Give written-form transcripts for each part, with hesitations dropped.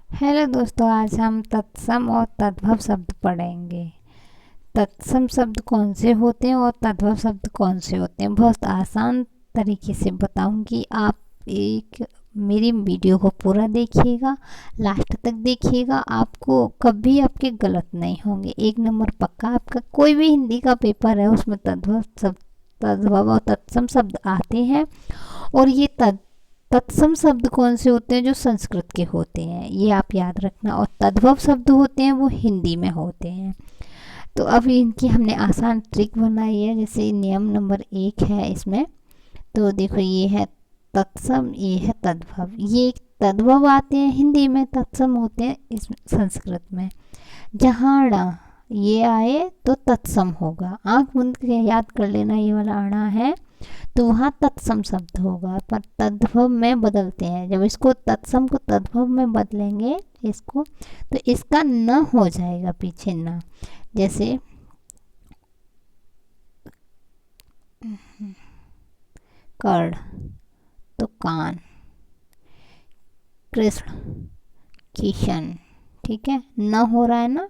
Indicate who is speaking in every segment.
Speaker 1: Hello दोस्तों, आज हम तत्सम और तद्भव शब्द पढ़ेंगे। तत्सम शब्द कौन से होते हैं और तद्भव शब्द कौन से होते हैं, बहुत आसान तरीके से बताऊंगी। आप एक मेरी वीडियो को पूरा देखिएगा, लास्ट तक देखिएगा, आपको कभी आपके गलत नहीं होंगे। 1 नंबर पक्का। आपका कोई भी हिंदी का पेपर है उसमें तद्भव और तत्सम शब्द आते हैं। और ये तत्सम शब्द कौन से होते हैं? जो संस्कृत के होते हैं, ये आप याद रखना। और तद्भव शब्द होते हैं वो हिंदी में होते हैं। तो अब इनकी हमने आसान ट्रिक बनाई है। जैसे नियम नंबर 1 है इसमें। तो देखो, ये है तत्सम, ये है तद्भव। ये तद्भव आते हैं हिंदी में, तत्सम होते हैं इस संस्कृत में। जहाँ ण ये आए तो तत्सम होगा। आंख बंद करके याद कर लेना, ये वाला अणा है तो वहाँ तत्सम शब्द होगा। पर तद्भव में बदलते हैं, जब इसको तत्सम को तद्भव में बदलेंगे इसको, तो इसका न हो जाएगा पीछे न। जैसे कर्ण तो कान, कृष्ण किशन, ठीक है, न हो रहा है ना।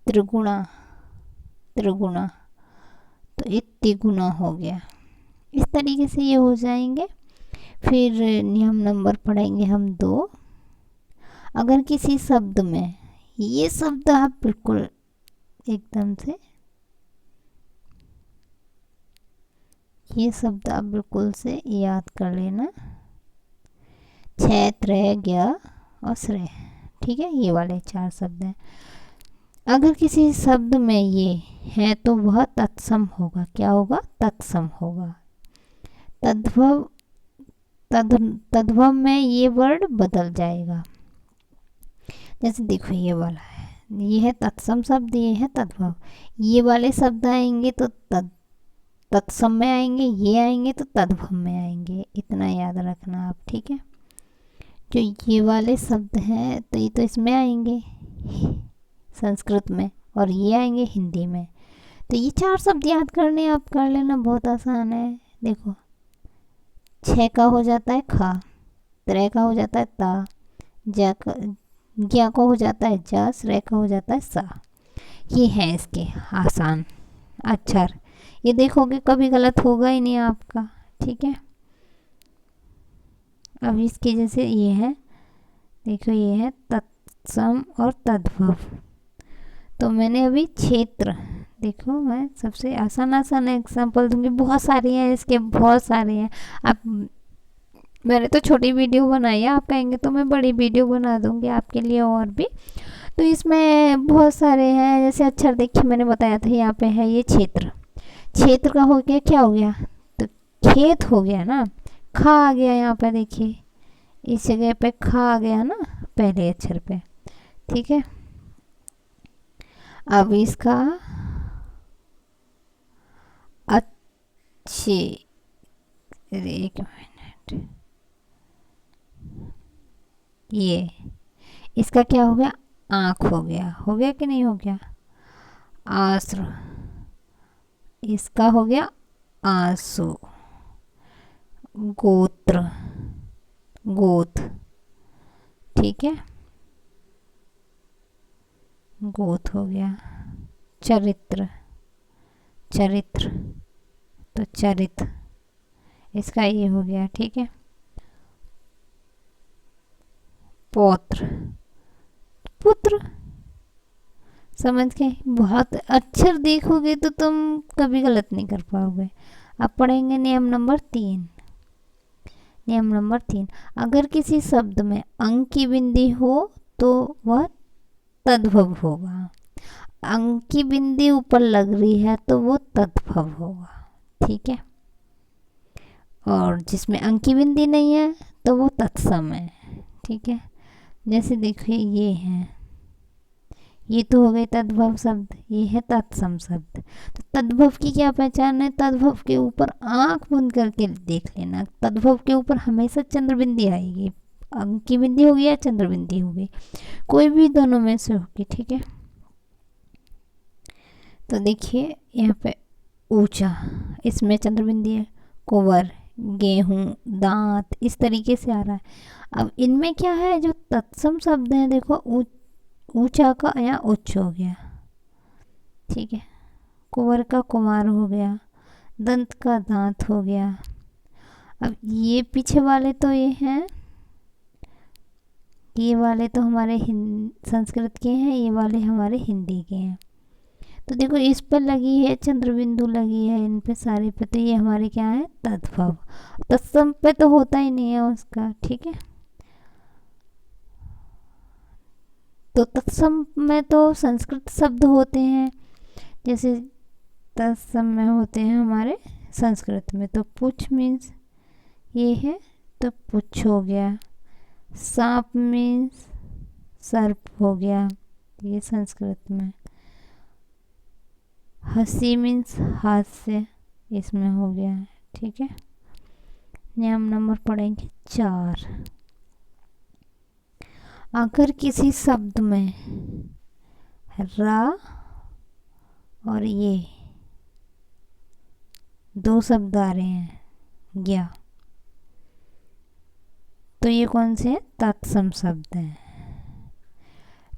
Speaker 1: त्रिगुणा त्रिगुणा तो ये तिगुना हो गया। इस तरीके से ये हो जाएंगे। फिर नियम नंबर पढ़ेंगे हम 2। अगर किसी शब्द में ये शब्द आप बिल्कुल एकदम से, ये शब्द आप बिल्कुल से याद कर लेना। क्षेत्र, ज्ञ और श्रेय, ठीक है, ये वाले 4 शब्द हैं। अगर किसी शब्द में ये है तो वह तत्सम होगा। क्या होगा? तत्सम होगा। तद्भव तद्भव में ये वर्ड बदल जाएगा। जैसे देखो, ये वाला है, ये है तत्सम शब्द, ये है तद्भव। ये वाले शब्द आएंगे तो तत्सम में आएंगे, ये आएंगे तो तद्भव में आएंगे। इतना याद रखना आप, ठीक है। जो ये वाले शब्द हैं तो ये तो इसमें आएंगे संस्कृत में, और ये आएंगे हिंदी में। तो ये 4 शब्द याद करने, आप कर लेना, बहुत आसान है। देखो, 6 का हो जाता है खा, 3 का हो जाता है ता, ज्ञ को हो जाता है जा, श्रेय का हो जाता है सा। ये हैं इसके आसान अक्षर। ये देखोगे कभी गलत होगा ही नहीं आपका, ठीक है। अब इसके जैसे ये है, देखो, ये है तत्सम और तद्भव। तो मैंने अभी क्षेत्र, देखो, मैं सबसे आसान आसान एग्जांपल दूंगी। बहुत सारे हैं इसके, बहुत सारे हैं। आप, मैंने तो छोटी वीडियो बनाई है, आप कहेंगे तो मैं बड़ी वीडियो बना दूंगी आपके लिए और भी। तो इसमें बहुत सारे हैं। जैसे अक्षर देखिए, मैंने बताया था यहाँ पे है ये क्षेत्र। क्षेत्र का हो गया, क्या हो गया? तो खेत हो गया ना। खा आ गया यहाँ पे, देखिए इस जगह पे खा आ गया ना पहले अक्षर पे, ठीक है। अब इसका अच्छे, एक मिनट, ये इसका क्या हो गया? आँख हो गया। हो गया कि नहीं हो गया? आश्र, इसका हो गया आंसू। गोत्र, गोत, ठीक है, गोत हो गया। चरित्र, चरित्र तो चरित, इसका ये हो गया, ठीक है। पौत्र, पुत्र, समझ गए। बहुत अक्षर देखोगे तो तुम कभी गलत नहीं कर पाओगे। अब पढ़ेंगे नियम नंबर 3। नियम नंबर 3, अगर किसी शब्द में अंक की बिंदी हो तो वह तद्भव होगा। अंक की बिंदी ऊपर लग रही है तो वो तद्भव होगा, ठीक है। और जिसमें अंक की बिंदी नहीं है तो वो तत्सम है, ठीक है। जैसे देखिए, ये है, ये तो हो गए तद्भव शब्द, ये है तत्सम शब्द। तो तद्भव की क्या पहचान है? तद्भव के ऊपर आंख बंद करके देख लेना। तद्भव के ऊपर हमेशा चंद्र बिंदी आएगी। अंक की बिंदी होगी या चंद्र बिंदी होगी, कोई भी दोनों में से होगी, ठीक है। तो देखिए यहाँ पे ऊंचा, इसमें चंद्र बिंदी है। कुंवर, गेहूं, दांत, इस तरीके से आ रहा है। अब इनमें क्या है, जो तत्सम शब्द हैं, देखो ऊंचा का यहाँ उच्च हो गया, ठीक है, कुंवर का कुमार हो गया, दंत का दांत हो गया। अब ये पीछे वाले तो ये हैं, ये वाले तो हमारे संस्कृत के हैं, ये वाले हमारे हिंदी के हैं। तो देखो इस पर लगी है चंद्र बिंदु लगी है, इन पे सारे पे, तो ये हमारे क्या है, तद्भव। तत्सम पे तो होता ही नहीं है उसका, ठीक है। तो तत्सम में तो संस्कृत शब्द होते हैं, जैसे तत्सम में होते हैं हमारे संस्कृत में। तो पुच्छ मीन्स ये है, तो पुच्छ हो गया। सांप मीन्स सर्प हो गया, ये संस्कृत में। हंसी मीन्स हास्य, इसमें हो गया है, ठीक है। नियम नंबर पढ़ेंगे 4। अगर किसी शब्द में रा और ये 2 शब्द आ रहे हैं, गया, तो ये कौन से हैं, तत्सम शब्द हैं।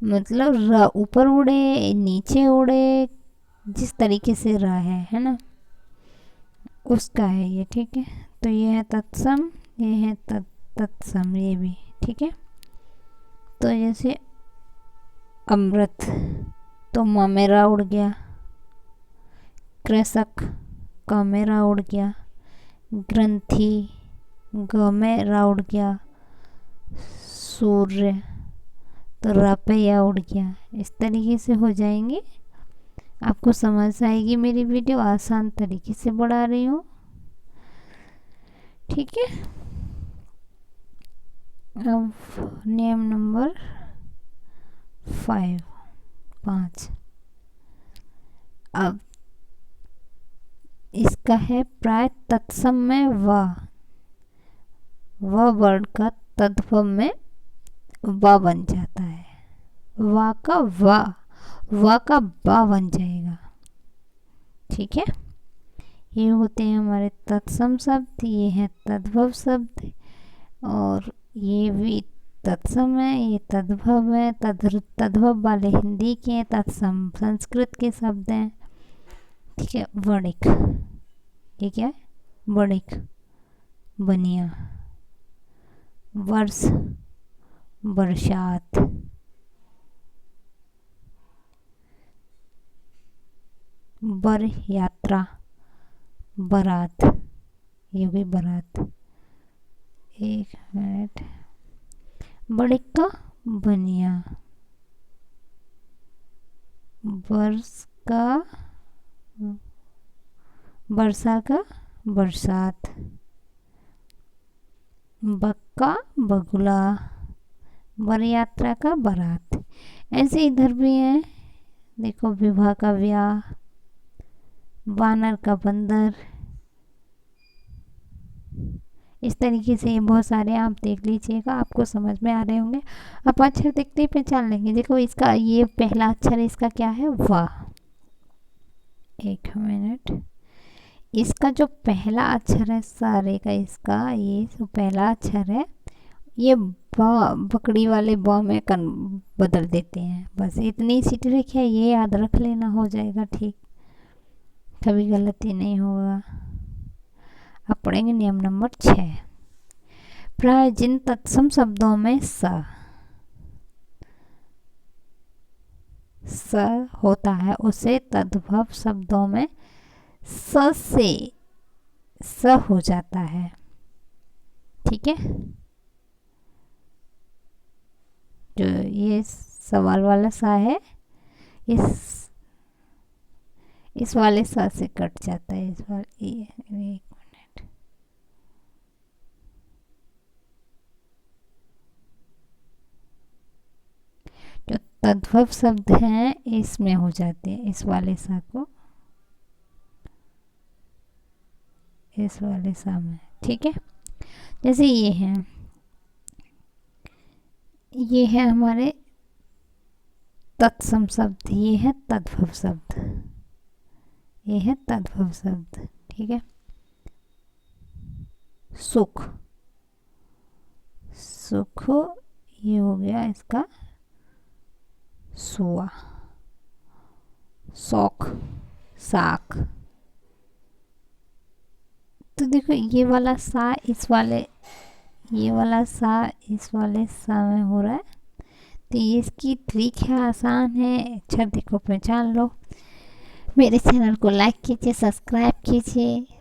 Speaker 1: मतलब रा ऊपर उड़े, नीचे उड़े, जिस तरीके से रा है ना, उसका है ये, ठीक है। तो ये है तत्सम, ये है तत्सम, ये भी, ठीक है। तो जैसे अमृत, तो म में रा उड़ गया। कृषक, क में रा उड़ गया। ग्रंथि, ग में रा उड़ गया। सूर्य, तो रा पे या उड़ गया। इस तरीके से हो जाएंगे, आपको समझ आएगी। मेरी वीडियो आसान तरीके से बढ़ा रही हूँ, ठीक है। अब नियम नंबर 5। अब इसका है प्राय तत्सम में व वर्ड का तद्भव में वा बन जाता है। वा का बा बन जाएगा, ठीक है। ये होते हैं हमारे तत्सम शब्द, ये है तद्भव शब्द, और ये भी तत्सम है, ये तद्भव है। तद्भव वाले हिंदी के हैं, तत्सम संस्कृत के शब्द हैं, ठीक है। वणिक, ये क्या है, वणिक, बनिया। वर्ष, बरसात। बर, यात्रा, बारात, ये भी बारात। 1 मिनट। बड़े का बनिया। वर्ष का, वर्षा का बरसात। बक्का बगुला। बर यात्रा का बारात। ऐसे इधर भी है, देखो विवाह का व्याह। वानर का बंदर। इस तरीके से ये बहुत सारे आप देख लीजिएगा, आपको समझ में आ रहे होंगे। आप अक्षर देखते ही पहचान लेंगे। देखो इसका ये पहला अक्षर है, इसका क्या है, वाह। 1 मिनट। इसका जो पहला अक्षर है सारे का, इसका ये जो पहला अक्षर है, ये बकड़ी वाले ब में बदल देते हैं। बस इतनी सी ट्रिक है, ये याद रख लेना, हो जाएगा ठीक, कभी गलती नहीं होगा। अब पढ़ेंगे नियम नंबर 6। प्राय जिन तत्सम शब्दों में स होता है, उसे तद्भव शब्दों में स से स हो जाता है, ठीक है। जो ये सवाल वाला सा है, इस वाले सा से कट जाता है, इस वाले। 1 मिनट। जो तद्भव शब्द हैं इसमें हो जाते हैं, इस वाले सा को इस वाले सा में, ठीक है। जैसे ये है हमारे तत्सम शब्द, ये है तद्भव शब्द, ये है तद्भव शब्द, ठीक है। सुख, सुख ये हो गया इसका सुआ। शौक, साख। तो देखो ये वाला सा इस वाले, ये वाला सा इस वाले सा में हो रहा है। तो ये इसकी ट्रिक है, आसान है। अच्छा देखो, पहचान लो। मेरे चैनल को लाइक कीजिए, सब्सक्राइब कीजिए।